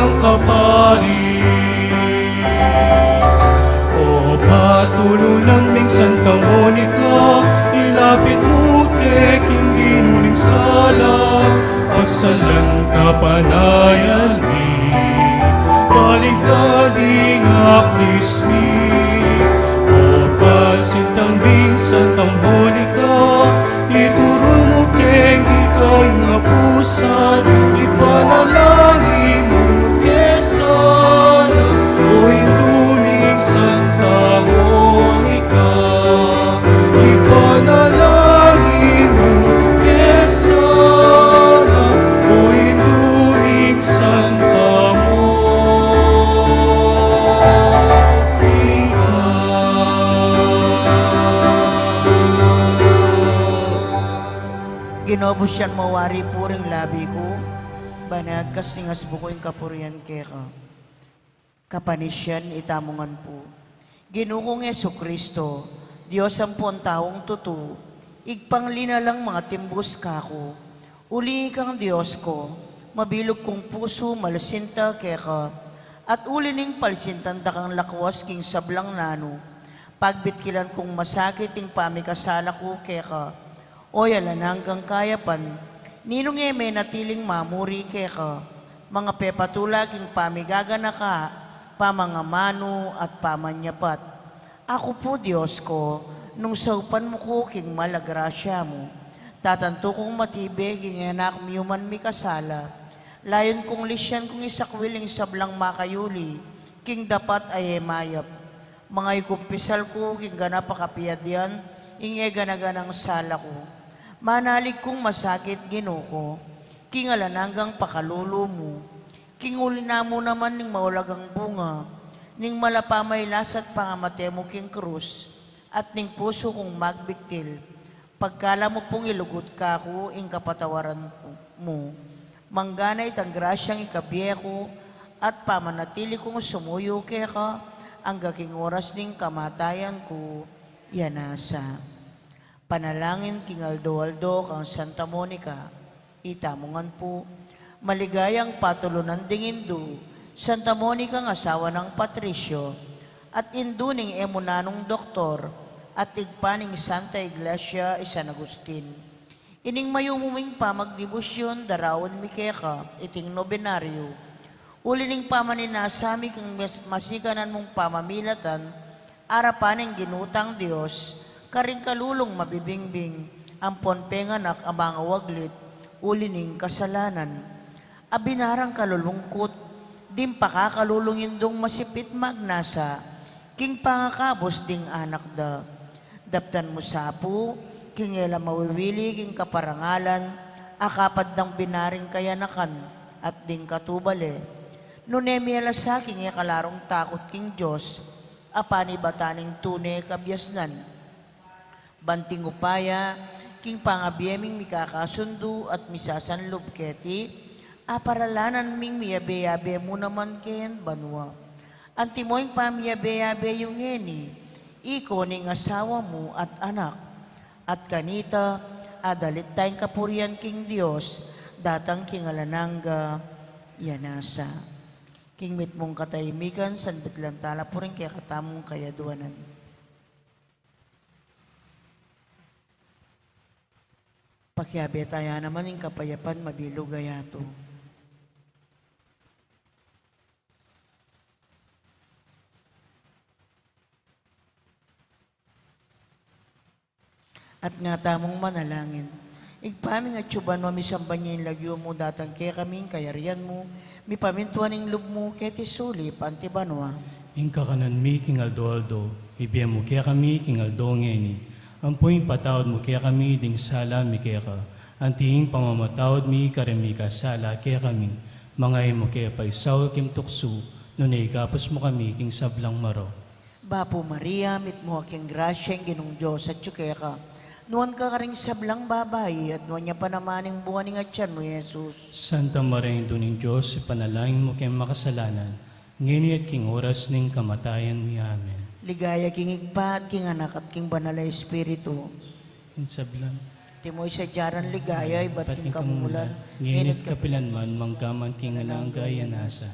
ng kaparis. O patulo ng Ming Santa Monica, ilapit mo kay King Ginuning Sala, pasalang kapanayan mi, baligtading aklismi. O pagsintang Ming Santa Monica, ituro mo kay ikay nga pusan, ipanalangin mo kay Sala, o induming Santa Monica, ipanalangin mo kay Sala, o induming Santa Monica. Ginobos yan mawari puring labi ko, banag kastingas bukoy kapurian keka. Kapanisyan itamungan po. Ginukong Yesu Kristo, Diyos ang puon taong tutu, igpanglina lang mga timbus kako. Uli kang Diyos ko, mabilog kong puso malasinta keka, at ulining palisintan kang lakwas king sablang nano. Pagbitkilan kong masakit ting pamikasala ko keka, o yalan hanggang kayapan, ninong eme natiling mamuri keka, mga pepatula king pamigagana ka, pamangamano at pamanyapat. Ako po Diyos ko, nung saupan mo ko king malagrasya mo, tatanto kong matibig king anak miyuman mi kasala, layon kong lisyan kong isakwiling sablang makayuli, king dapat ay emayap. Mga ikumpisal ko king ganapakapiyadyan, inge ganaganang sala ko. Manalig kong masakit ginuko, king alananggang pakalulo mo, king ulina mo naman ning maulagang bunga, ning malapamay lasat pangamate mo king krus, at ning puso kong magbiktil. Pagkala mo pong ilugot ka ko, ing kapatawaran mo, mangganay tang grasyang ikabiye ko, at pamanatili kong sumuyo kaya ka, ang gaking oras ning kamatayan ko, yanasa. Panalangin king Aldo kang Santa Monica, itamungan po, maligayang patulunan ding Indu, Santa Monica ang asawa ng Patricio, at Indu ning emunanong doktor, at igpaning Santa Iglesia San Agustin. Ining mayumuming pamagdibusyon, darawon mi keka, iting nobenaryo. Ulining pamaninasami kang masikanan mong pamamilatan, arapaning ginutang Diyos, karing kalulong mabibingbing, ang ponpenganak ang mga waglit, ulining kasalanan. Abinarang kalulungkot, dim pakakalulungin dong masipit magnasa, king pangakabos ding anak da. Daptan mo sapu, king ela mawiwili king kaparangalan, akapad ng binaring kayanakan, at ding katubale. Nunemi alasa king kalarong takot king Diyos, apani bataning tune kabyasnan. Banting upaya, king pangabiyeming mikakasundu at misasanlub keti, aparalanan ming miyabe-yabe mo naman kayan banwa. Antimoing pamiyabe-yabe yung heni, iko ning asawa mo at anak, at kanita, adalit tayong kapurian king Diyos, datang king alanangga, yanasa. King mit mong katahimikan, sanbit lang tala po rin kaya katamong kayaduanan. Pakiabe tayo naman yung kapayapan, mabilog gayato. At nga tamong manalangin. Igpaming at tsuban mo, misamban niya yung lagyo mo, datang kaya kaming kayarian mo, mi pamintuan ng lub mo, kaya tisulip, antibanwa. Ingka kanan mi king Aldo, ibiyam mo kaya kami king Aldo ngeni. Ampuing patawad mo kaya kami, ding sala mi kaya ka. Antiing pamamatawad mi karemi ka sala kaya kami. Mga mo kaya pa isaw kim tuksu, nunay kapos mo kami king sablang maro. Bapo Maria, mit mo aking grasya, ginong Diyos at tsukaya ka. Nuwan ka karing sablang babae, at nuwan niya pa naman ang buwan ng atyan mo, Jesus. Santa Maria, Duning Diyos, panalangin mo kayong makasalanan, ngini at king oras ning kamatayan mi. Amen. Ligaya king igpa at king anak at king banal na espiritu. Insablan. Timoy sa jaran ligaya, iba't king kamumulan. Nginit kapilanman, mangkaman king anang gaya nasa.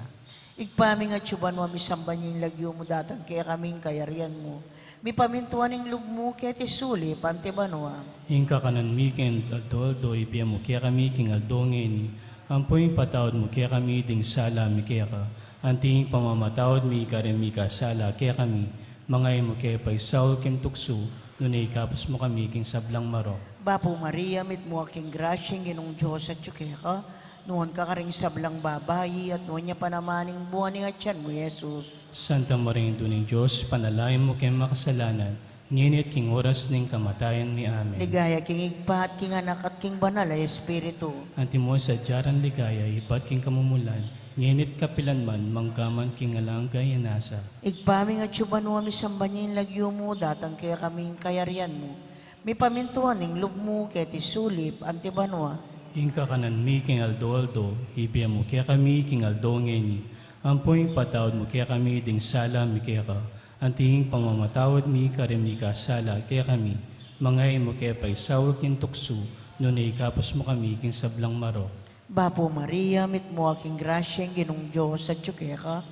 Igpaming at suban mo misamba niyo yung lagyo mo datang kaya kaming kayarian mo. Mi pamintuan ng loob mo kaya tisuli pantibanwa. Inka kanan mi ken aldoldo ibiyam mo kaya kami king aldongeni. Ampoy patawad mo kaya kami ding sala mi kaya ka. Anting pamamatawad mi karemi ka sala kaya kami. Mangay mo kaya pa'y Saul ken tukso. Nunay kapos mo kami king sablang maro. Bapo Maria, mit mo aking grasyang ginong Diyos at ka. Noon ka karing sablang babayi at noon niya panamaning buwan ng atyan mo, Jesus. Santa Maria Duning Diyos, panalain mo kay makasalanan, nginit king oras ning kamatayan ni Amen. Ligaya king igpa at king anak at king banal ay Espiritu. Antimo sa jaran ligaya, ibat king kamumulan, nginit kapilanman, mangkaman king alanggay nasa. Igpaming at suban mo misamba niya yung lagyo mo datang kaya kaming kayarian mo. May pamintuan ng loob mo kaya tisulip antibanwa. Inka kanan mi king aldo, ibiyam mo kaya kami king aldongeni. Ampoy patawad mo kaya kami ding sala mi kaya ka. Anting pamamatawad mi karemi ka sala kaya kami. Mangay mo kaya pa'y Saul kin tukso, nunay kapos mo kami king sablang maro. Bapo Maria, mit mo aking grasyang ginong Diyos at ka.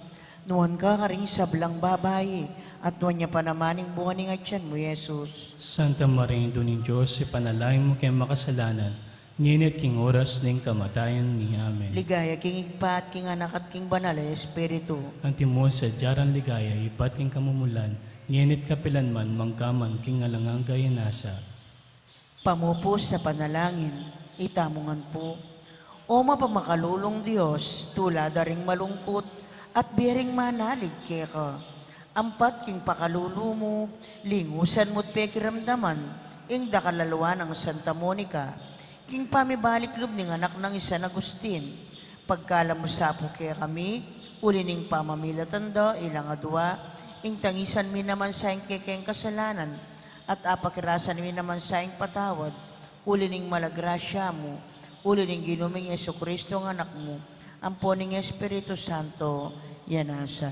Noon ka karing sablang babayi at noon niya panamaning buwan ng atyan mo, Jesus. Santa Maria Duning Diyos, ipanalain mo kay makasalanan, nginit king oras ning kamatayan ni Amen. Ligaya king igpa at king anak at king banal ay Espiritu. Antimo sa jaran ligaya, ibat king kamumulan, nginit kapilanman, mangkaman king alanganggay nasa. Pamupos sa panalangin, itamungan po. O mapamakalulong Diyos, tulad ring malungkot at biring manalig kaya ka. Ampat king pakalulu mo, lingusan mo't pekiramdaman, ing dakalalawa ng Santa Monica, king pamibalik loob ng anak ng San Agustin. Pagkala mo sapo kaya kami, ulining pamamilatanda, ilang adwa, ing tangisan mi naman sa ing kekeng kasalanan, at apakirasan mi naman sa ing patawad, ulining malagrasya mo, ulining ginuming Jesucristo ang anak mo, amponing Espiritu Santo, yanasa.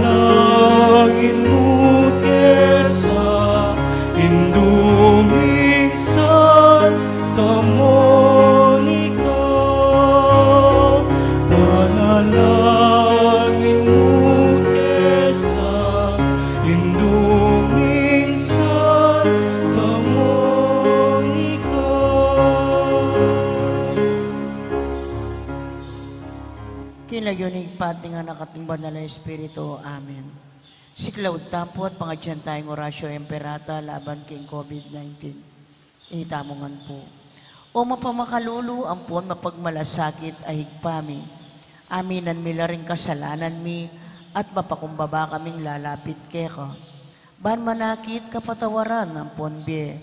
Panalangin mo kesa induming Santa Monica. Panalangin mo kesa induming Santa Monica. Kinayunig pating anak at ng banal na Espiritu. Amen. Si Claude Tampo at pangadyan tayong Orasyo Emperata laban king COVID-19. Itamungan po. O mapamakalulu, ampon mapagmalasakit ay higpami. Aminan mila rin kasalanan mi at mapakumbaba kaming lalapit keka. Ban manakit kapatawaran ampon biye.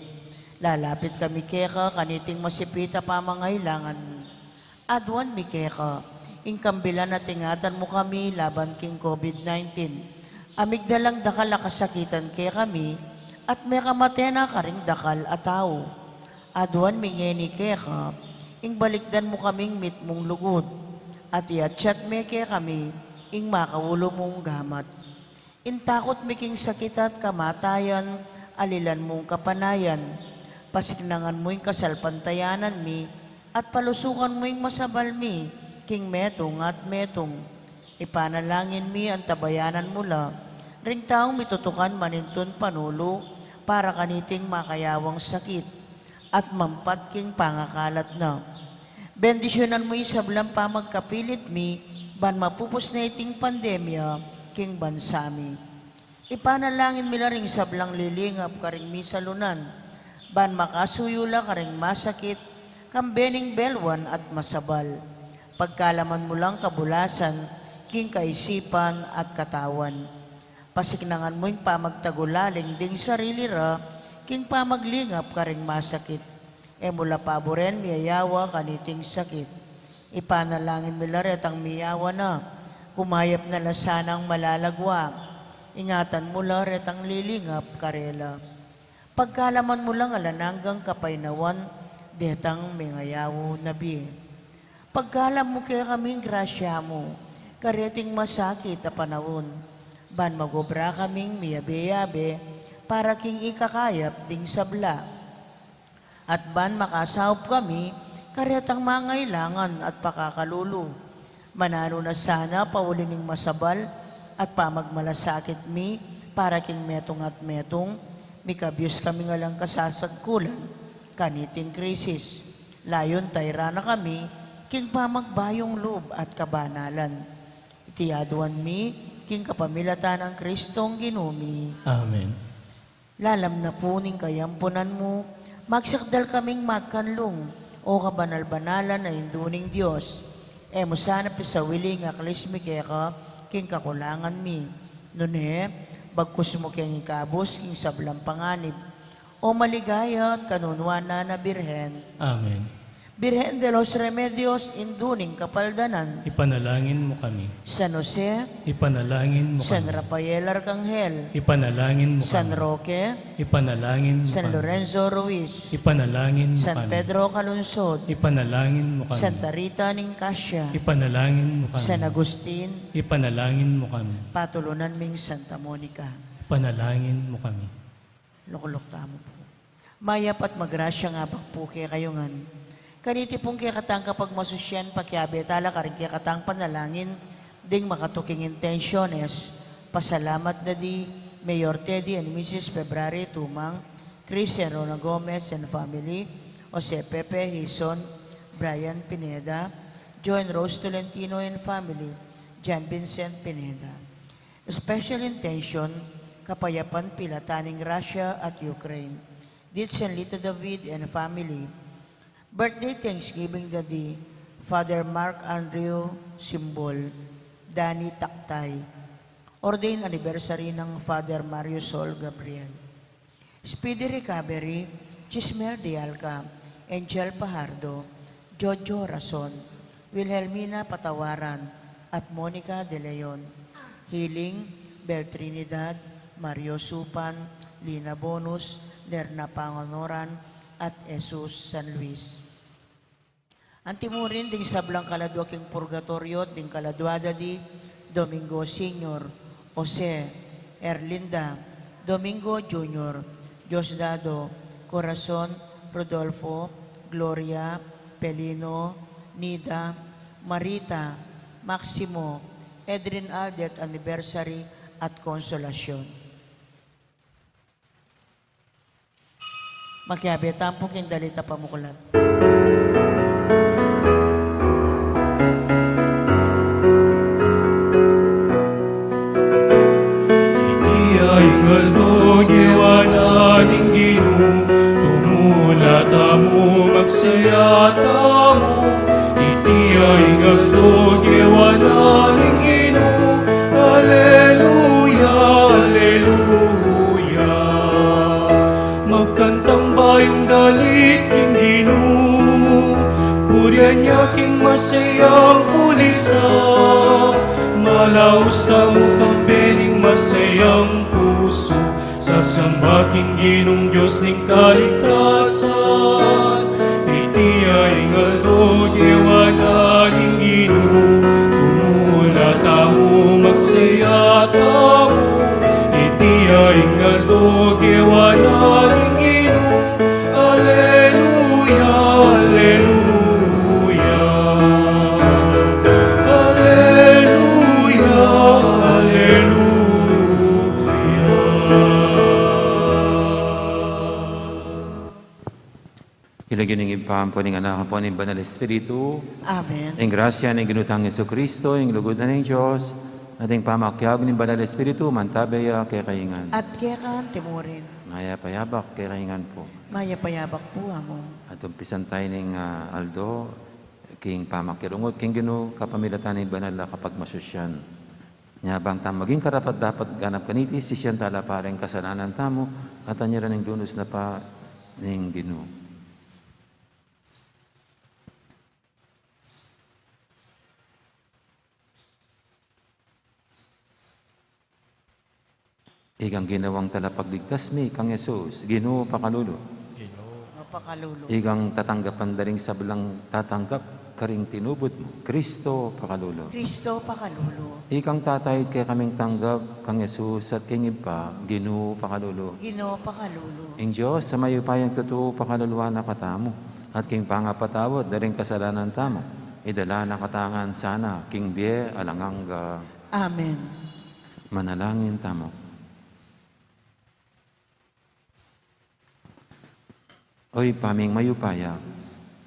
Lalapit kami keka kaniting masipita pamangailangan mi. Adwan mi keka. Ingkambilan at ingatan mo kami laban king COVID-19. Amigdalang dakal kasakitan kaya kami at may kamatena ka ring dakal at tao. Aduan mingeni kaya ka, ing balikdan mo kaming mit mong lugod. At iatsyat me kaya kami, ing makawulo mong gamat. Intakot miking sakit at kamatayan, alilan mong kapanayan. Pasignangan mo ing kasalpantayanan mi, at palusukan mo ing masabal mi, king metong at metong. Ipanalangin mi ang tabayanan mula, ring taong mitutukan maninton panulo, para kaniting makayawang sakit, at mampat king pangakalat na. Bendisyonan mo yung sablang pamagkapilit mi, ban mapupos na iting pandemya, king bansami. Ipanalangin mi ring sablang lilingap karing mi salunan, ban makasuyula ka ring masakit, kambening belwan at masabal. Pagkalaman mo lang kabulasan, king kaisipan at katawan. Pasiknangan mo yung pamagtagulaling ding sarili ra, king pamaglingap ka ring masakit. E mula paboren miyayawa kaniting sakit. Ipanalangin mo laret ang miyawa na, kumayap na lasanang malalagwa. Ingatan mo laret ang lilingap karela. Pagkalaman mo lang alananggang kapainawan, detang mingayawo nabi. Pagkalam mo kaya kaming grasya mo, kareting masakit na panahon. Ban magobra kaming miyabe-yabe, para king ikakayap ding sabla. At ban makasahop kami, karetang mangailangan at pakakalulu. Manano na sana paulining masabal, at pamagmalasakit mi, para king metong at metong, mikabiyos kami nga lang kasasagkulan, kaniting krisis. Layon tayra na kami, king pamagbayong loob at kabanalan. Itiyaduan mi, king kapamilatan ng Kristong ginumi. Amen. Lalam na po ning kayampunan mo, magsakdal kaming magkanlong, o kabanal-banalan na induning Diyos. E mo sana pisawiling aklis mi kaya king kakulangan mi. Nune, bagkus mo keng ikabos king sablang panganib, o maligaya at kanunwana na Birhen. Amen. Birhen de los Remedios, induning kapaldanan. Ipanalangin mo kami. San Jose, Ipanalangin mo San kami. Rafael Arcangel, Ipanalangin mo San kami. Roque, Ipanalangin mo San kami. Lorenzo Ruiz, Ipanalangin mo San kami. Pedro Calunsod, Ipanalangin mo kami. Santa Rita Nicasio, Ipanalangin mo kami. San Agustin, Ipanalangin mo kami. patulunan ming Santa Monica. Ipanalangin mo kami. Lukulok tamo po. Mayap at magrasya nga po kaya kayo ngan. Kaniti pong kaya katang kapag masusyan, pakiabe, tala ka rin kaya katang panalangin, ding makatuking intentiones. Pasalamat na di, Mayor Teddy and Mrs. February Tumang, Chris and Rona Gomez and family, Jose Pepe Hison, Brian Pineda, Joan Rose Tolentino and family, John Vincent Pineda. Special intention, kapayapan pilataning Russia at Ukraine. Dits and Lita David and family. Birthday Thanksgiving Daddy, Father Mark Andrew Simbol, Danny Taktay. Ordain anniversary ng Father Mario Sol Gabriel. Speedy recovery, Chismer de Alca, Angel Pajardo, Jojo Rason, Wilhelmina Patawaran, at Monica De Leon. Healing, Bel Trinidad, Mario Supan, Lina Bonus, Lerna Pangonoran, at Jesus San Luis. Antimurin ding sablang kaladwa king purgatorio ding kaladwada di Domingo Senior, Jose, Erlinda, Domingo Junior, Diosdado, Corazon, Rodolfo, Gloria, Pelino, Nida, Marita, Maximo, Edrin Aldet anniversary at konsolasyon. Magkiabetan po king dalita pamukulat. Ingaldo gewananing Ginoo, tumula tamo magsaya tamo. Iti ay ingaldo gewananing Ginoo, Alleluia, Alleluia. Magkantang bayong dalit king Ginoo, purihan niya king masayang kulisa. Malaos tamo kang bening masayang puso, sasamba king Ginong Diyos ning kaligtasan. Iti ay ngaldo diwana ning Ginoo, tumula tamo magsaya tamo. Iti ay ngaldo diwana ning Ginoo, Alleluia, Alleluia. Ilagyan ng ipampo ng anak po ng Banal Espiritu, Amen. ang grasya ng ginutang Yesu Kristo, ang lugod na ng Diyos, Ating pamakyag ng Banal Espiritu, mantabaya kay kaingan. At kaya kaan timurin, Ngaya payabak kay kaingan po. maya payabak po amo. At umpisan tayo ng Aldo, king pamakyarungot, king Ginoo, kapamilatan ng banal na kapag masusyan. Nya bang maging karapat dapat ganap kaniti, sisyan tala pareng kasalanan tamo, at anya rin ng dunos na pa ng Ginoo. Igang ginawang talapagligtas mi, kang Jesus, Ginoo pakalulo. Mapakalulo. Igang tatanggapan daring sablang tatanggap, karing tinubod mo, Kristo pakalulo. Kristo pakalulo. Ikang tatay kay kaming tanggap, kang Jesus at king pa, Ginoo pakalulo. Ginoo pakalulo. Ing Diyos, sa mayupayang totoo pakaluluwa na katamo, at king pangapatawad daring kasalanan tamo, idala na katangan sana, king bie alanganga. Amen. Manalangin tamo. Oy paming mayupaya,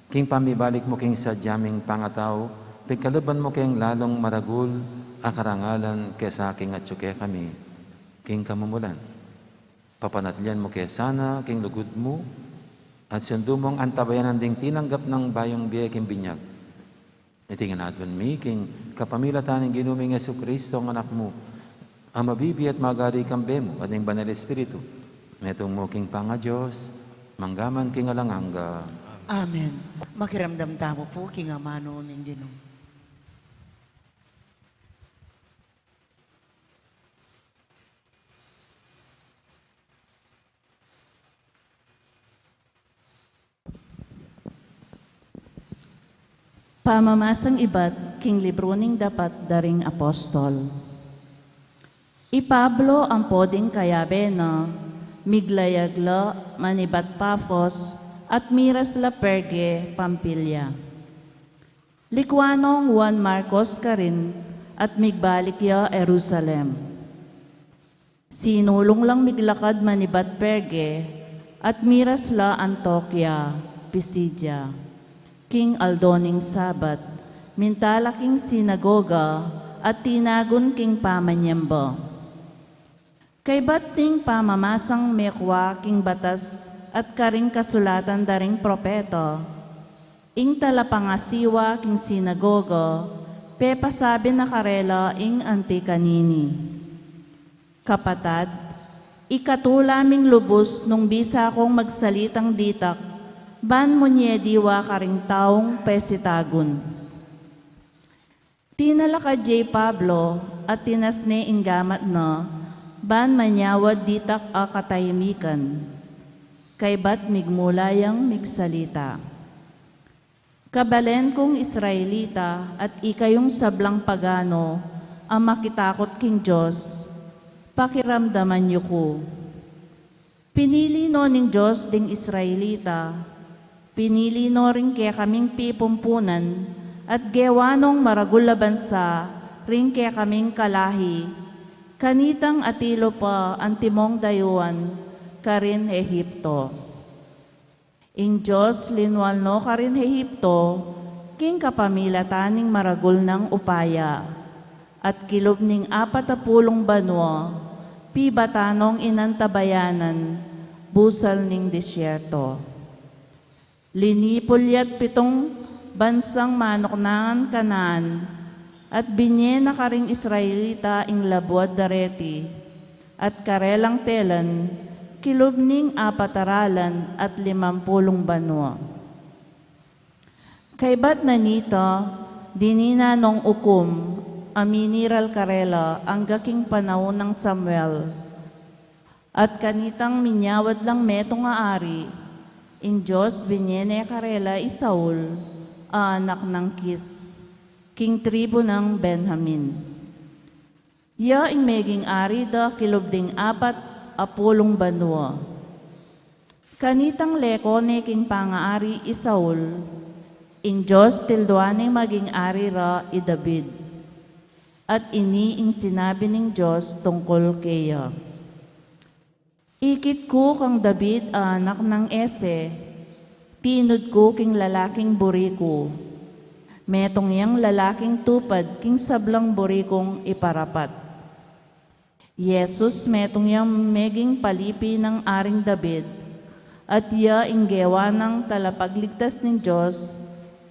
king pamibalik mo king sadyaming pangataw, pagkaluban mo king lalong maragul, akarangalan kesa king atsuke kami, king kamumulan. Papanatlian mo kaya sana king lugod mo, at siyandumong antabayanan ding tinanggap ng bayong biye king binyag. Itingan adwan mi king kapamilatan ng ginuming Yesu Kristo ang anak mo, ang mabibi at magari kang bemo at ng Banal Espiritu. Metong mo king panga Diyos, manggaman king alanganga. Amen. Makiramdam tamo po, kingamano ng Ginoo. Pamamasang ibat, king libro ning dapat daring apostol. Pablo ang poding kayabe na miglayagla, manibat Pafos, at miras la Perge, Pampilya. Likwanong Juan Marcos karin, at migbalik ya Jerusalem. Sinulong lang miglakad manibat Perge, at miras la Antioquia, Pisidia. King Aldoning Sabat, mintalaking sinagoga, at tinagon king pamanyamba. Kay bating pamamasang mekwa king batas at karing kasulatan daring propeta, ing talapangasiwa king sinagoga, pepasabi na karela ing antikanini. Kapatad, ikatulaming lubos nung bisa kong magsalitang ditak, ban mo niya diwa karing taong pesitagon. Tinalakad jay Pablo at tinasne ing gamat na, ban manyawad ditak a katayimikan, kay bat migmulayang migsalita. Kabalen kong Israelita at ikayong sablang pagano, ang makitakot king Diyos, pakiramdaman niyo ko. Pinili no ning Diyos ding Israelita, pinili no rin kaya kaming pipumpunan, at gewanong maragula bansa, rin kaya kaming kalahi, kanitang atilo pa ang timong dayuan, karin Ehipto. Ing Diyos linwal no karin Ehipto, king kapamilataning maragul ng upaya, at kilob ning 40 banwa, pibatanong inantabayanan, busal ning disyerto. Linipulyat 7 bansang manoknangan Kanaan, at binye na karing Israelita ing labuad dareti, at karelang telan, kilubning 40 at 50 banwa. Kay bat na nito, dinina nung ukum, aminiral karela ang gaking panahon ng Samuel, at kanitang minyawad lang metong ari, ing Diyos binye na karela Saul, anak ng Kis, king tribo ng Benjamin. Ya ing meging ari da kilubding 40 banwa. Kanitang leko ne king pangaari Saul, ing Diyos tilduaning maging ari ra i David. At ini ing sinabi ning Diyos tungkol kaya. Ikit ko kang David anak ng Ese, tinod ko king lalaking buriko. Metong yang lalaking tupad king sablang borikong iparapat. Yesus metong yang meging palipi ng Aring David, at iya inggewa ng talapagligtas ng Diyos,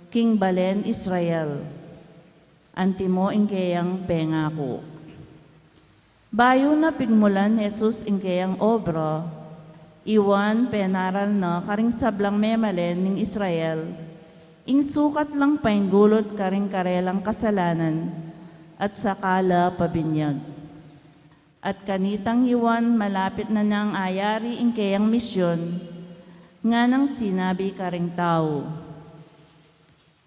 King Balen Israel. Antimo ingkeyang pengako. Bayo na pigmulan Jesus ingkeyang obra, iwan penaral na karing sablang memalen ng Israel, ing sukat lang painggulot karing karelang kasalanan, at sakala pabinyag. At kanitang iwan malapit na nang ayari ing kayang misyon, nga nang sinabi karing tao,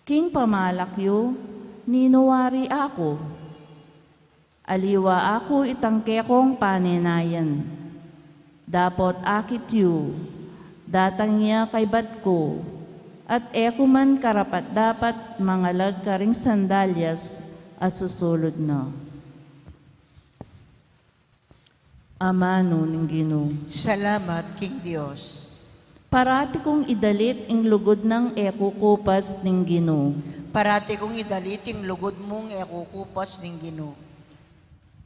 King pamalakyo, ninuwari ako. Aliwa ako itangke kong panenayan. Dapot akit yu, datang niya kay bat ko, at eko man karapat dapat mangalag karing sandalyas asusulod na. Amano ng Ginoo. Salamat, King Diyos. Parati kong idalit ing lugod ng ekukupas ng Ginoo. Parati kong idaliting lugod mong ekukupas ng Ginoo.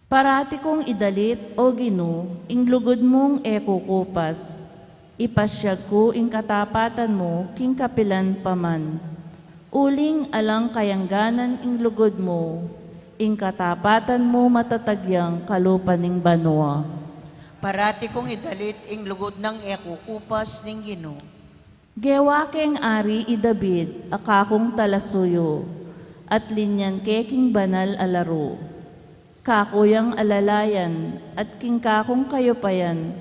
Parati kong idalit, O Ginoo, ing lugod mong ekukupas. Ipasyag ko ing katapatan mo, king kapilan paman. Uling alang kayangganan ing lugod mo, ing katapatan mo matatagyang kalupaning banwa. Parati kong idalit ing lugod ng ekukupas ng Ginoo. Gewa keng ari i David, akakong talasuyo, at linyan keking banal alaro. Kakuyang alalayan, at king kakong kayopayan,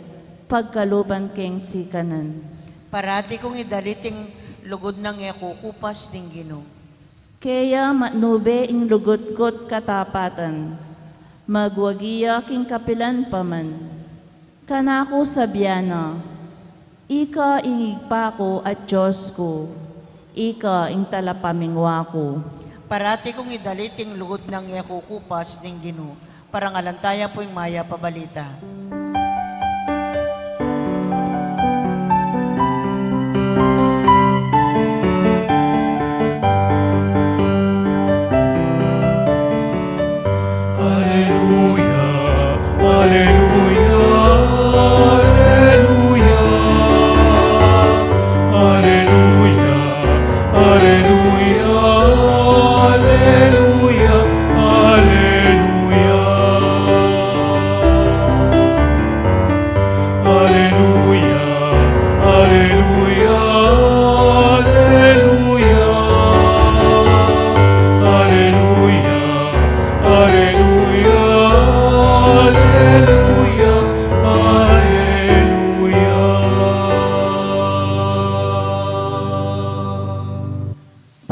pagkaluban keng sikanan. Parati kong idalit ing lugod ng ekukupas ng Ginoo. Kaya matnube ing lugod-kot katapatan, magwagiya king kapilan paman. Kanako sabyana, ika ingigpa ko at Diyos ko, ika ing talapamingwa ko. Parati kong idalit ing lugod ng ekukupas ng Ginoo. Parangalantaya po yung maya pabalita.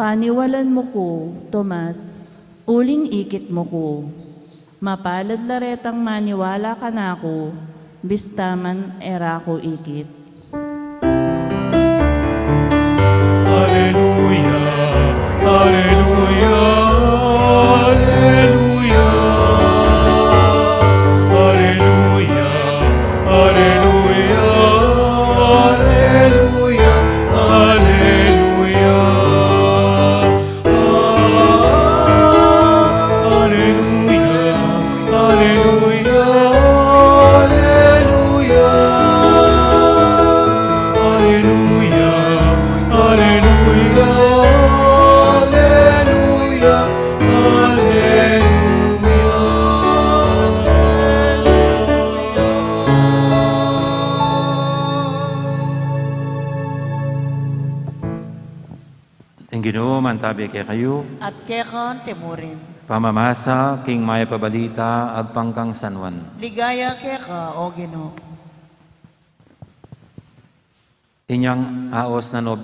Paniwalan mo ko, Tomas, uling ikit mo ko. Mapalad laretang maniwala ka na ko, bistaman era ko ikit. Alleluia, Alleluia, Alleluia, Alleluia, Alleluia, Alleluia, Alleluia. Ang Ginoo mantabi kay kayo, At kekan temurin. pamamasa king maya pabalita at pangkang sanwan. Ligaya keka, O Ginoo. Inyang aos na nob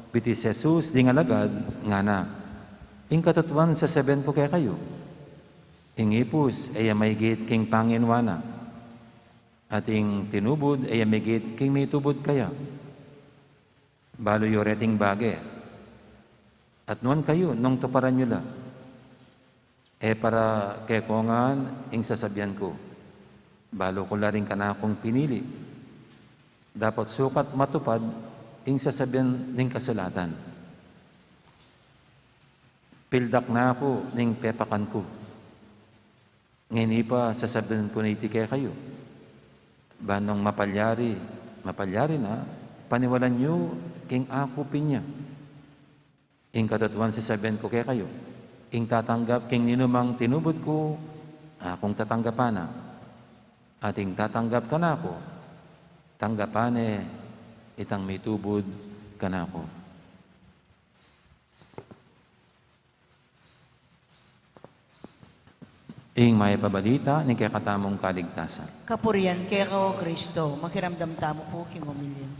bitis Jesus di ngalagad nga na. Ing katutwan sa 7 po kay kayo. Ing ipus ay may gate king panginwana. At ing tinubod ay may gate king may tubod kaya. Balo yoreting bage. At nuan kayo, nung tuparan nyo la, para kekongan, ing sasabyan ko, balo ko la rin ka na akong pinili. Dapat sukat matupad, ing sasabyan ning kasulatan. Pildak na ako ning pepakan ko. Ngayon pa sasabihin ko na iti kaya kayo. Banong mapalyari na, paniwalan nyo king ako pinya. Ing katatuan sasabihin ko kaya kayo. Ing tatanggap king ninumang tinubod ko, akong tatanggapan na. Ating tatanggap ka na ako, tanggapane itang mitubod ka na ako. Ing may pabalita ni kaya katamong kaligtasan. Kapurian kaya ka o Kristo, makiramdam tamo po king umilin.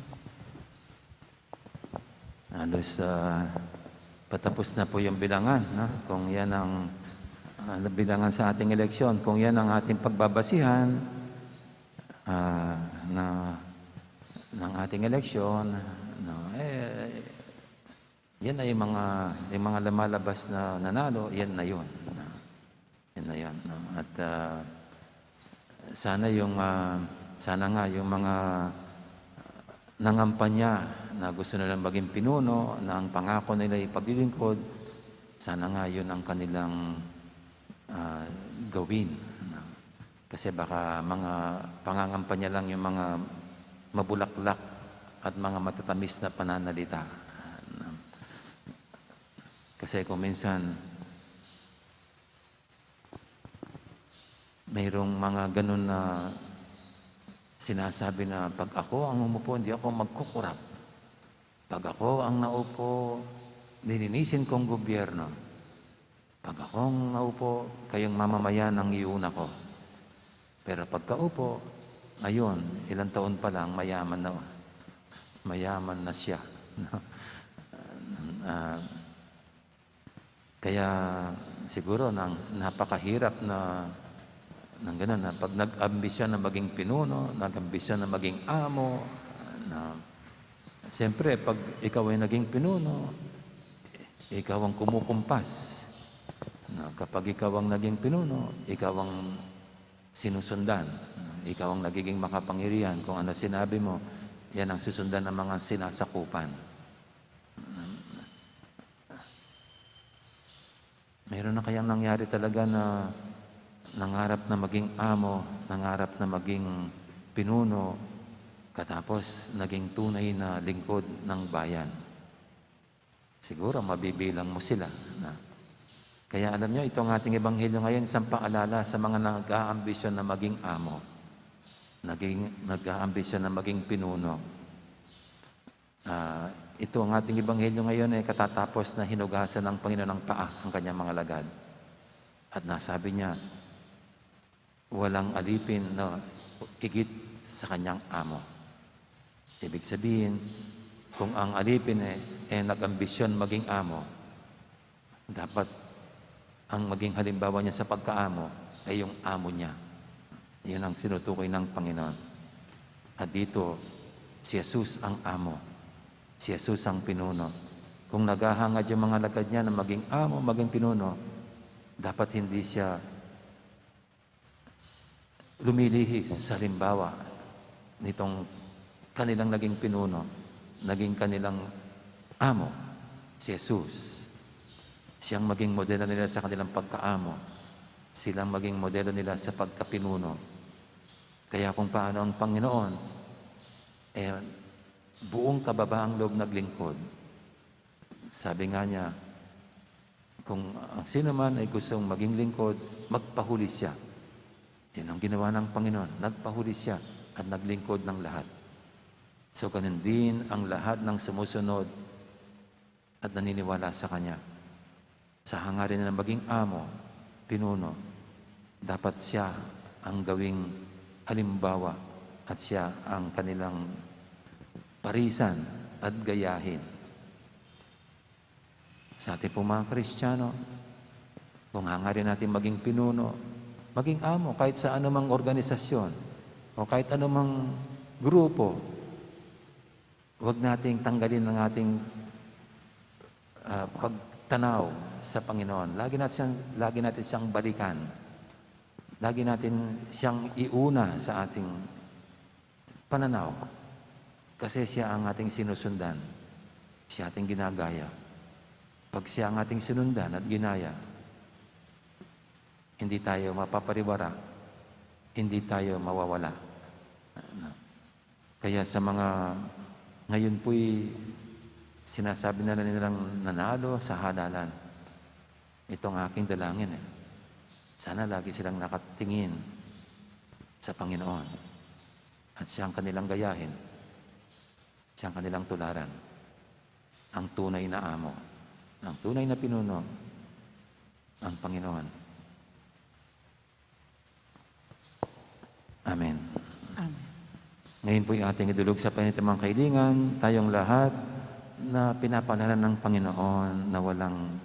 Halos patapos na po yung bilangan. No? Kung yan ang bilangan sa ating eleksyon, kung yan ang ating pagbabasihan ng ating eleksyon, no, yan ay yung mga lumalabas na nanalo, yan na yun. Yan na yan. No? At sana nga yung mga nangampanya na gusto nilang maging pinuno, na ang pangako nila ay paglilingkod, sana nga yun ang kanilang gawin. No? Kasi baka mga pangangampanya lang yung mga mabulaklak at mga matatamis na pananalita. No? Kasi kung minsan mayroong mga ganun na sinasabi na pag ako ang umupo, hindi ako magkukurap. Pag ako ang naupo, nilinisin kong gobyerno. Pag ako ang naupo, kayong mamamayan ang iuna ko. Pero pagkaupo, ngayon, ilang taon pa lang, mayaman na siya. Kaya siguro napakahirap na ng ganun, na pag nag-ambisyon na maging pinuno, nag-ambisyon na maging amo, na siyempre, pag ikaw ay naging pinuno, ikaw ang kumukumpas. Na kapag ikaw ang naging pinuno, ikaw ang sinusundan. Ikaw ang nagiging makapangyarihan. Kung ano sinabi mo, yan ang susundan ng mga sinasakupan. Mayroon na kayang nangyari talaga na nangarap na maging amo, nangarap na maging pinuno, katapos naging tunay na lingkod ng bayan. Siguro mabibilang mo sila. Kaya alam nyo, itong ating ebanghelyo ngayon, isang paalala sa mga nag-aambisyon na maging amo, nag-aambisyon na maging pinuno. Ito ang ating ebanghelyo ngayon ay katatapos na hinugasan ng Panginoon ng paa ang kanyang mga lagad. At nasabi niya, walang alipin na higit sa kanyang amo. Ibig sabihin, kung ang alipin ay nag-ambisyon maging amo, dapat ang maging halimbawa niya sa pagkaamo ay yung amo niya. Yan ang sinutukoy ng Panginoon. At dito, si Jesus ang amo. Si Jesus ang pinuno. Kung naghahangad yung mga lagad niya na maging amo, maging pinuno, dapat hindi siya lumilihis sa halimbawa nitong kanilang naging pinuno, naging kanilang amo, si Jesus. Siyang maging modelo nila sa kanilang pagkaamo. Silang maging modelo nila sa pagkapinuno. Kaya kung paano ang Panginoon, buong kababaang loob naglingkod. Sabi nga niya, kung sino man ay gustong maging lingkod, magpahuli siya. Yan ang ginawa ng Panginoon. Nagpahuli siya at naglingkod ng lahat. So, ganun din ang lahat ng sumusunod at naniniwala sa Kanya. Sa hangarin na maging amo, pinuno, dapat siya ang gawing halimbawa at siya ang kanilang parisan at gayahin. Sa ating po mga Kristiyano, kung hangarin natin maging pinuno, maging amo, kahit sa anumang organisasyon o kahit anumang grupo, huwag nating tanggalin ang ating pagtanaw sa Panginoon. Lagi natin siyang balikan. Lagi natin siyang iuna sa ating pananaw. Kasi siya ang ating sinusundan. Siya ating ginagaya. Pag siya ang ating sinundan at ginaya, hindi tayo mapapariwara, hindi tayo mawawala. Kaya sa mga ngayon po'y sinasabi na nilang nanalo sa halalan, itong aking dalangin sana lagi silang nakatingin sa Panginoon at siya ang kanilang gayahin, siya ang kanilang tularan, ang tunay na amo, ang tunay na pinuno, ang Panginoon. Amen. Amen. Ngayon po yung ating idulog sa panitimang kailingan, tayong lahat na pinapanalan ng Panginoon na walang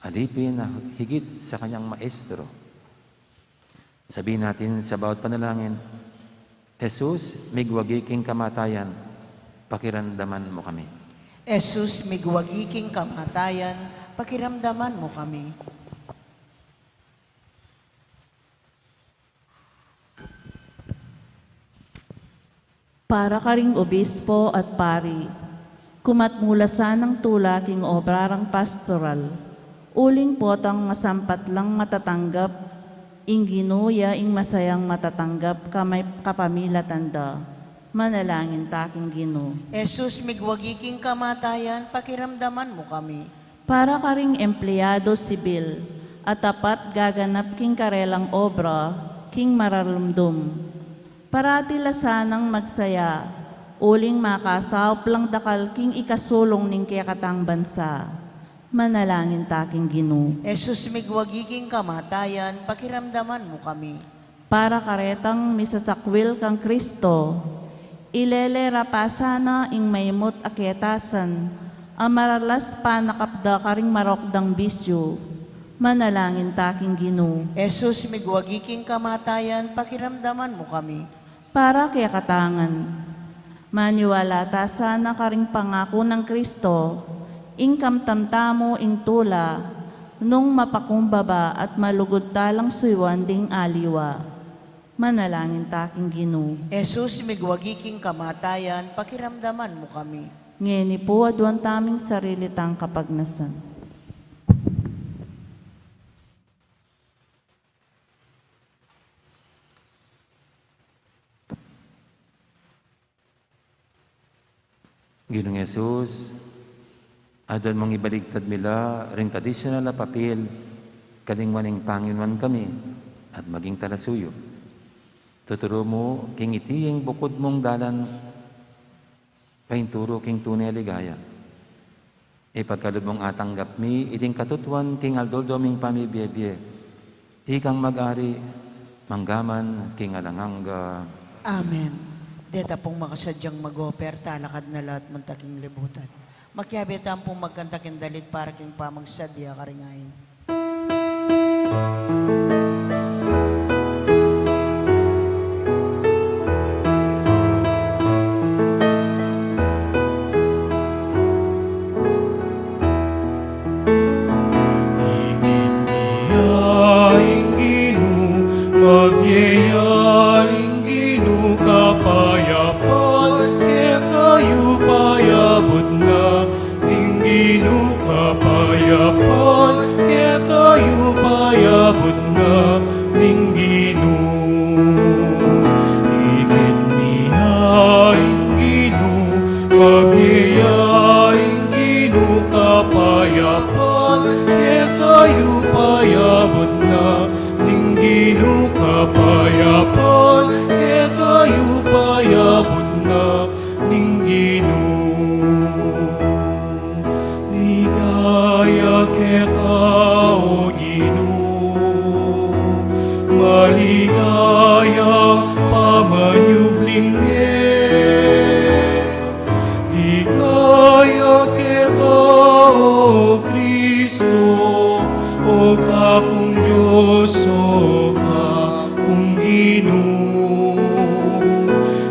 alipin na higit sa kanyang maestro. Sabihin natin sa bawat panalangin, Jesus, migwagiking kamatayan, pakiramdaman mo kami. Jesus, migwagiking kamatayan, pakiramdaman mo kami. Para ka ring obispo at pari, kumatmula sanang tula king obrarang pastoral, uling potang masampat lang matatanggap, ing ginuya ing masayang matatanggap kamay kapamila tanda, manalangin taking Gino. Jesus, migwagiking kamatayan, pakiramdaman mo kami. Para ka ring empleyado sibil, at tapat gaganap king karelang obra, king mararumdum. Parati lasanang magsaya, uling makasawp lang dakal king ikasulong ning kayakatang bansa. Manalangin taking Gino. Jesus, migwagiking kamatayan, pakiramdaman mo kami. Para karetang misasakwil kang Kristo, ilelera pa sana ing maymot akyatasan, amaralas pa nakapda ka ring marokdang bisyo. Manalangin taking Gino. Jesus, migwagiking kamatayan, pakiramdaman mo kami. Para kaya katangan, maniwala ta sana ka ring pangako ng Kristo, ingkam tamtamo ing tula, nung mapakumbaba at malugod talang suiwan ding aliwa. Manalangin taking Gino. Jesus, migwagiking kamatayan, pakiramdaman mo kami. Ngeni po adwan taming sarili tang kapagnasan. Ginong Jesus, adon mong ibaligtad mila ring tradisyonal na papel, kalingwaning Panginoon kami, at maging talasuyo. Tuturo mo, king itiyeng bukod mong dalan, painturo king tunay ligaya. Ipagkalod mong atanggap mi, iting katutuan king aldoldoming pamibiyebye, ikang mag-ari, manggaman king alanganga. Amen. Deta pong makasadyang mag-oper, talakad na lahat mong taking libutan. Makiabitan pong magkantakin dalit para king pamagsadya karingayin. Higit niyaing Gino, magyayaing Gino, kapayapan, kaya kayo payabot na. Ning Gino, kapayapan, kaya kayo payabot na. Ning Gino, higit niyaing Gino, magyayaing Gino, kapayapan, kaya kayo payabot na. Ning Gino, kapayapan, kaya kayo payabot na. Ning Gino, ligaya kaya ka, O Gino, maligaya pamanyubling ligaya kaya ka, O Kristo, o kakong Diyos, o kakong Ginoo.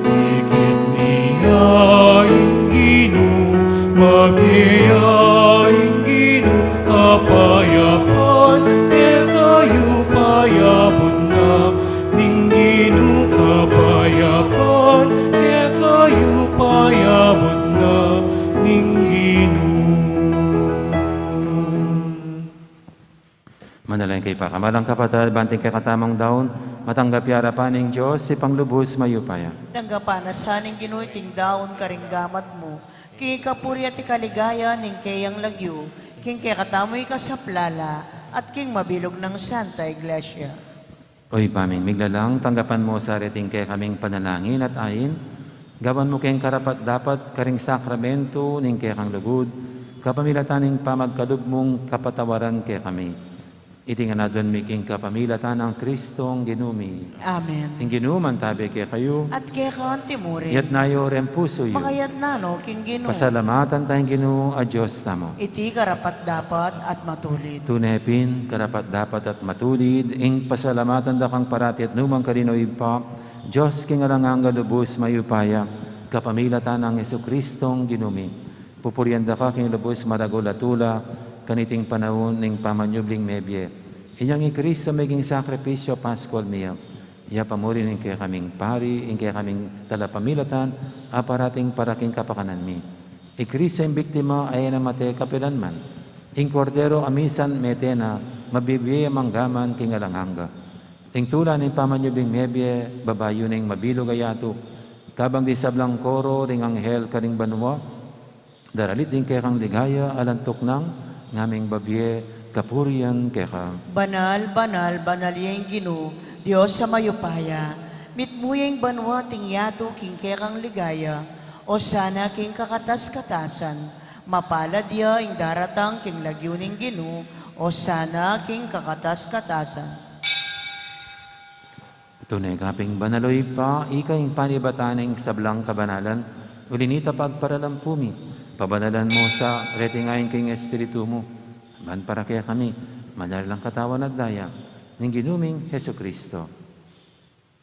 Higit niyaing Ginoo, magyayaing Ginoo, kapayapan, kaya kayo payabot na. Ning Ginoo, kapayapan, kaya kayo payabot na. Ning Ginoo. kay pakamalang kapatid, banting kay katamang daon, matanggap yara pa ning Diyos, si panglubos mayupaya. Tanggapan na saning ginuiting daon karinggamat mo, kay kapuri at ikaligaya ning kayang lagyo, king kay katamoy ka sa plala, at king mabilog ng Santa Iglesia. Oy paming miglalang, tanggapan mo sa reting kay kaming panalangin at ayin, gawan mo kayong karapat dapat karing sakramento ning kay kang lugod, kapamilatan ning pamagkalub mong kapatawaran kay kami. Itingan na doon miking kapamilatan ang Kristong ginumi. Amen. Ang ginuman tabi kay kayo, At kay kaan timurin, yat nayo ren puso yu. makayat na no, king gino. Pasalamatan tayong ginu a Diyos tamo. Iti karapat dapat at matulid. Tunepin, karapat dapat at matulid, ing pasalamatan da kang parati at numang karinoy pa, Diyos king alangang galubos mayupaya, kapamilatan ang Yesu-Kristong ginumi. Pupurian da ka king lubos maragulatula, kaniting panahon ning pamanyubling mebye. Inyang Kristo maging sakripisyo Paschal niya. Iya pamurin ing kaya kaming pari, ing kaya kaming talapamilatan, aparating paraking kapakanan mi. Kristo yung biktima ay namate kapilanman. Ing kordero amisan metena, mabibiya manggaman king alanganga. Ing tula ning pamanyubling mebye, babayo ning mabilog ayato, kabang di sablang koro ring anghel karing banwa, daralit din kaya kang ligaya alantok ng ngaming babye kapurian keka. Banal, banal, banal yung gino, Diyos sa mayupaya, mitmuyeng banwa tingyato king kekang ligaya, o sana king kakatas-katasan, mapalad ya ing daratang king lagyuning gino, o sana king kakatas-katasan. Tunay kaping banaloy pa, ikaing panibataning sablang kabanalan, ulinita pagparalampumi, pabanalan mo sa retingayin king Espiritu mo. Man para kaya kami, manalang katawan at daya, ng ginuming Heso Kristo.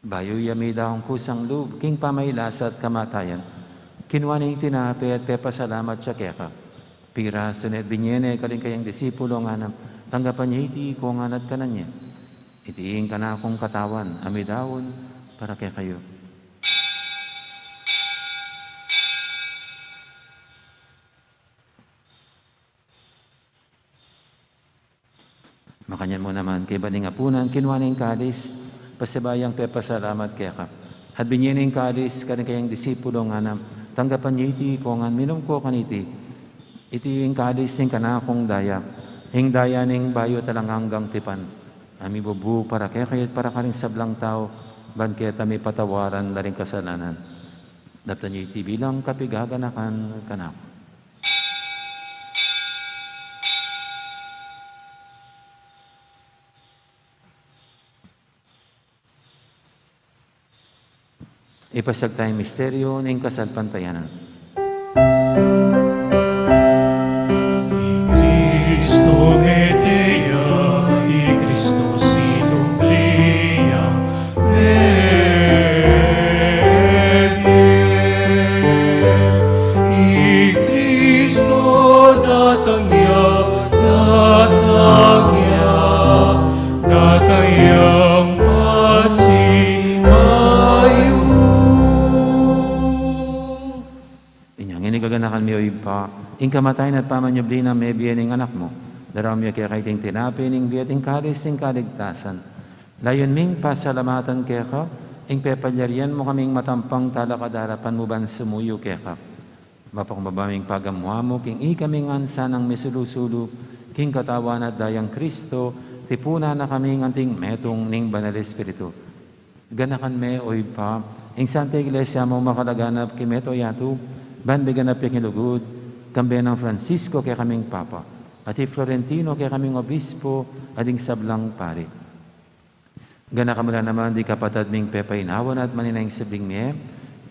Bayo yami daong kusang loob, king pamaylas at kamatayan. Kinuha na yung tinapi at pepasalamat siya kaya. Pira sunet binyene kaling kayang disipulo nga na tanggapan niya iti ko nga nat kanan niya. Itiing ka na akong katawan, amidawon para kaya kayo. Makanyan mo naman kay baning apunan, kinuha na yung kalis, pasibayang pepasalamat kaya ka. At binyan yung kalis, kayang disipulo nga na, tanggapan niyo iti, kongan minum ko kaniti. Iti yung kalis yung kanakong daya, yung daya ning bayo talang hanggang tipan. Ami bubu para kaya kayo para karing sablang tao, ban kaya tami patawaran na rin kasalanan. Daptan niyo iti bilang kapigaganakan kanak. Ipasag tayong misteryo ng kasalpantayanan. Cristo Gedea, I Cristo Sinublia, I Cristo datangya, datayang pasimayo. Gaganakan mi oy pa, ing kamatayan at pamanyubli na may biyening anak mo, daram mi kaya kaiting tinapi, ing biyating kalis, ing kaligtasan. Layon ming pasalamatan kaya ka, ing pepalyarian mo kaming matampang talakadarapan mo ban sumuyo kaya ka. Mapakmabaming pagamuha mo, king ikaming ansa ng misulusulo, king katawan at dayang Kristo, tipuna na kaming anting metong ning banal Espiritu. Ganakan me oy pa, ing Santa Iglesia mo makalaganap kimeto yatu, ban biganap yung ilugod, kambi ng Francisco kaya kaming Papa, at Florentino kaya kaming Obispo, ading sablang pari. Gana kamula naman di kapatad ming pepainawan at maninang sabling miye,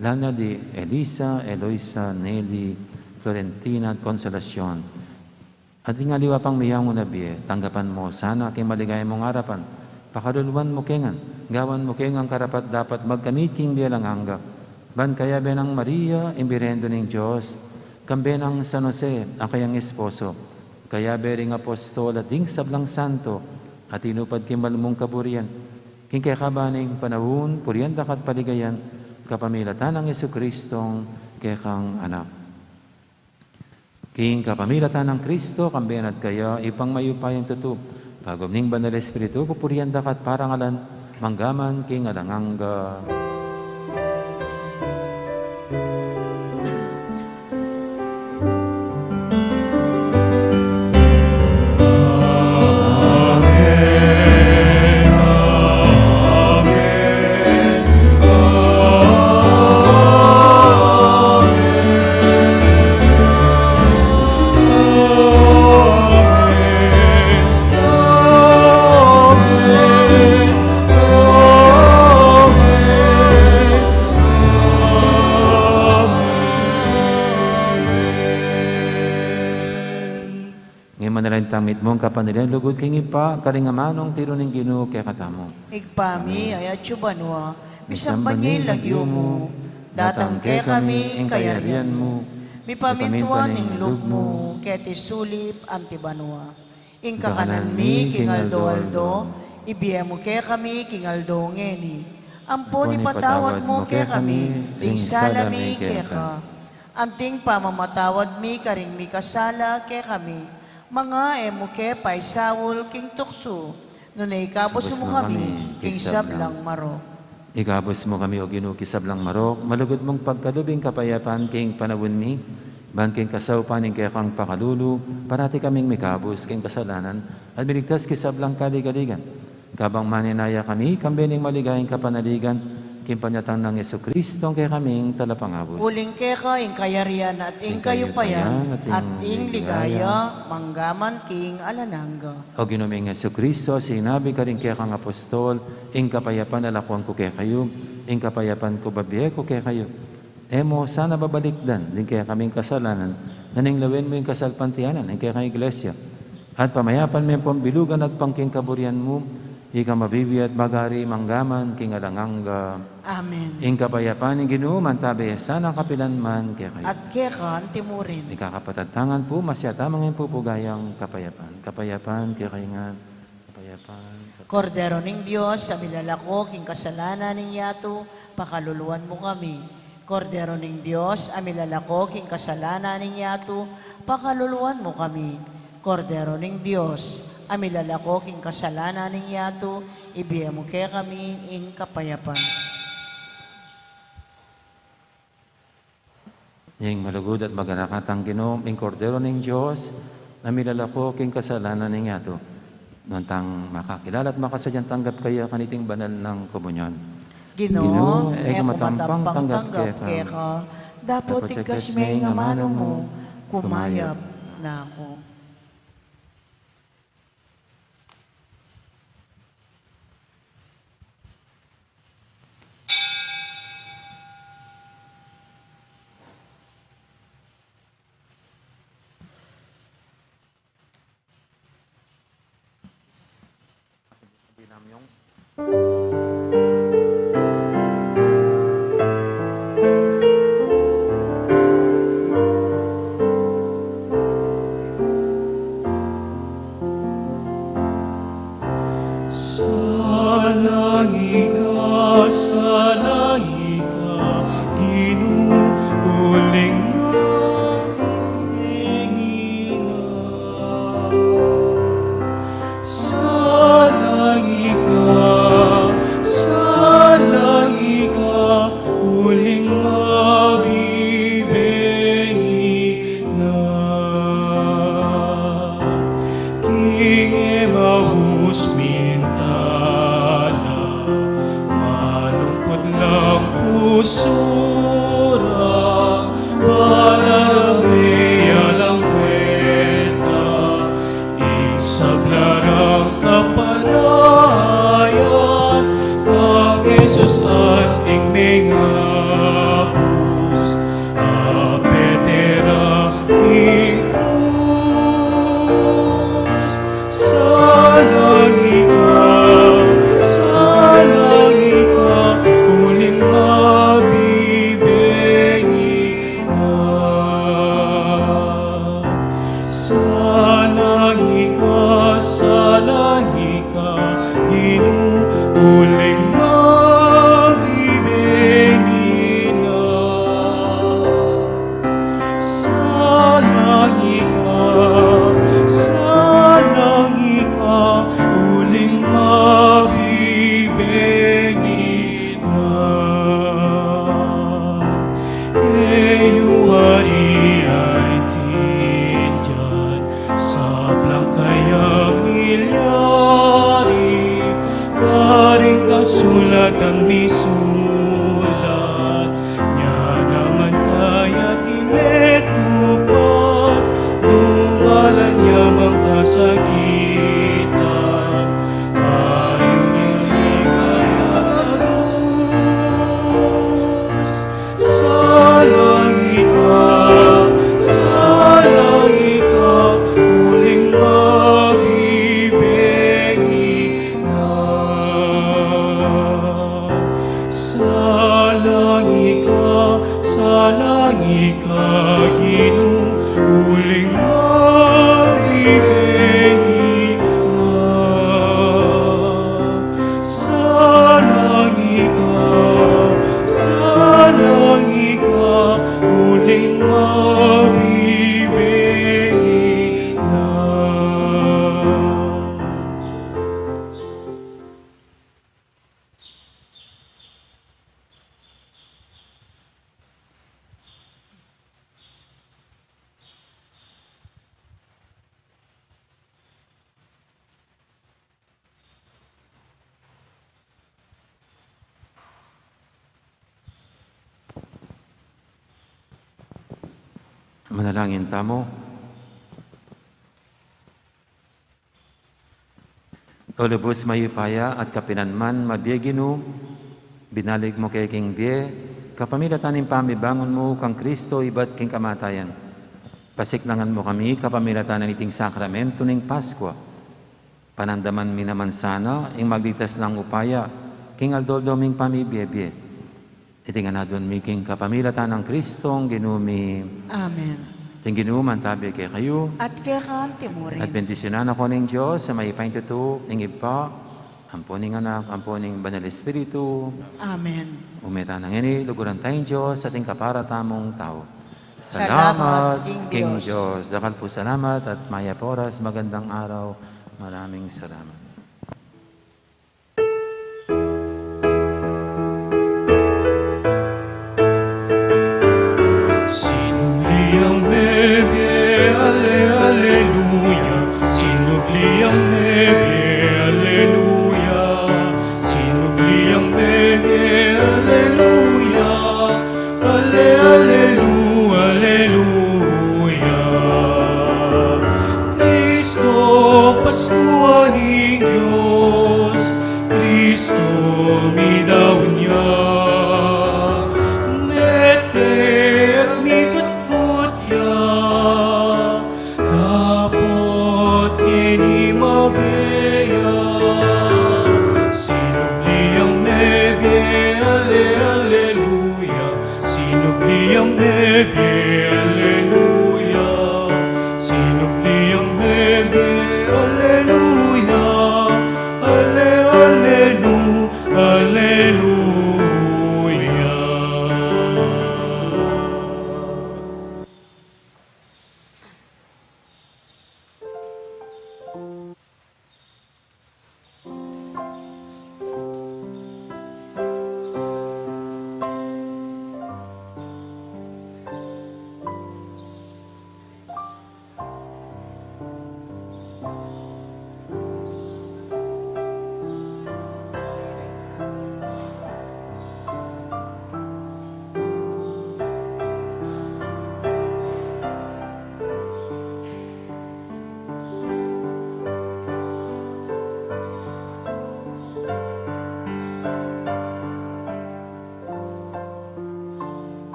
lana di Elisa, Eloisa, Nelly, Florentina at Consolacion. At ingaliwa pang miyang mo na biye, tanggapan mo sana kay maligaya mong harapan, pakaduluan mo kengan, gawan mo kengang karapat dapat magkamiting biya lang hangga. Ban kaya benang Maria, imbirendo ng Diyos, kambe ng San Jose, ang kayang esposo, kaya bering apostol at ding sablang santo, at inupad kimalmong kaburian, king kaya kabaning panahon, purian dakat paligayan, kapamilatan ng Yesu-Kristong kaya kang anak. King kapamilatan ng Kristo, kambean at kaya, ipang mayupayang tutup, Kagumning Banal Espiritu, pupurihan dakat parangalan, manggaman king alanganga. Tamit mong kapanilian, lugod king ipa, karingamanong tiro ng Ginoo kaya katamo. Igpami ay atsubanwa, bisamban niya lagyo mo, datang ke kami ing kayarian mo, mipamintuan ing loob mo, keti sulip antibanwa. Ing kakanan mi king aldo-aldo, ibiya mo ke kami king aldo ngeni, ampon ipatawad mo ke kami, ing salami ke ka. Anting pamamatawad mi karing mi kasala ke kami, mga emuke pay sawul king tukso, nunay ikabos mo kami, king sablang marok. Ikabos mo kami o Ginoo kisablang marok, malugod mong pagkalubing kapayapaan king panawin mi, bangking kasawpan ing kaya kang pakalulu, parati kaming mikabos king kasalanan, at biligtas kisablang kaligaligan. Kabang maninaya kami, kambening maligayang kapanaligan, kimpanyatang ng Jesucristo ang kaya kaming talapangabos. Uling keka ing kayarian at ing kayupayan at ing ligaya manggaman king alananga. O ginuming Jesucristo, sinabi ka rin kaya kang apostol, ing kapayapan alakuan ko kaya kayo, ing kapayapan ko babiye ko kaya kayo. Emo, sana babalikdan, din kaya kaming kasalanan, naninglawin mo yung kasalpantianan, ing kaya kang iglesia. At pamayapan mo yung pambilugan at pangking kaburian mo, ika mabibi at bagari manggaman king alanganga. Amen. Ing kapayapan ng Ginoo mantabi sana kapilan man kaya kayo. At kekan timurin. Ikakapatatangan po masyata mga pupugayang kapayapan. Kapayapan kaya kayo nga. Kapayapan. Kordero ning Diyos, sa milalako king kasalanan ning yato, pakaluluwan mo kami. Kordero ning Diyos, amilalako king kasalanan ning yato, pakaluluwan mo kami. Kordero ning Diyos, amilalako king kasalanan ning yato, ibiya mo kaya kami ing kapayapan. Yung malugod at maganakatang Ginoo, ing kordero ning Diyos, amilalako king kasalanan ning yato. Noon tang makakilala at makasadyang tanggap kaya kaniting banal ng komunyon. Ginoo, matampang tanggap kaya ka, dapat ikas may nga mano mo, kumayap na ako. Manalangin tamo. O lubos mayupaya at kapinanman mabiyagino, binalig mo kay king biye, kapamilataning pamibangon mo kang Kristo iba't king kamatayan. Pasiklangan mo kami kapamilatanan iting sakramento ning Paskwa. Panandaman mi naman sana, ing magligtas ng upaya, king aldoldo ming pamibiyebye. Itingan na doon mi king kapamilatan ng Kristong ginumi. Amen. Ting ginuman tabi kay kayo. At kaya kaante mo rin. At bendisyonan ako ng Diyos sa may paintuto, ng ipa, amponing anak, amponing banal espiritu. Amen. Umeta ng ini, luguran tayong Diyos sa ating kaparatamong tao. Salamat, King King Diyos. Dakal po salamat at maya po oras, magandang araw. Maraming salamat. Sinubli ang bebe, ale, aleluya. Sinubli ang bebe, aleluya. Sinubli ang bebe, aleluya. Ale, aleluya, aleluya. Kristo, Pasko ni Diyos. Kristo, midaw niya. Mete at mikot-kot ya. Dapat ini mabeya. Sinubli ang bebe, ale, aleluya. Sinubli ang bebe,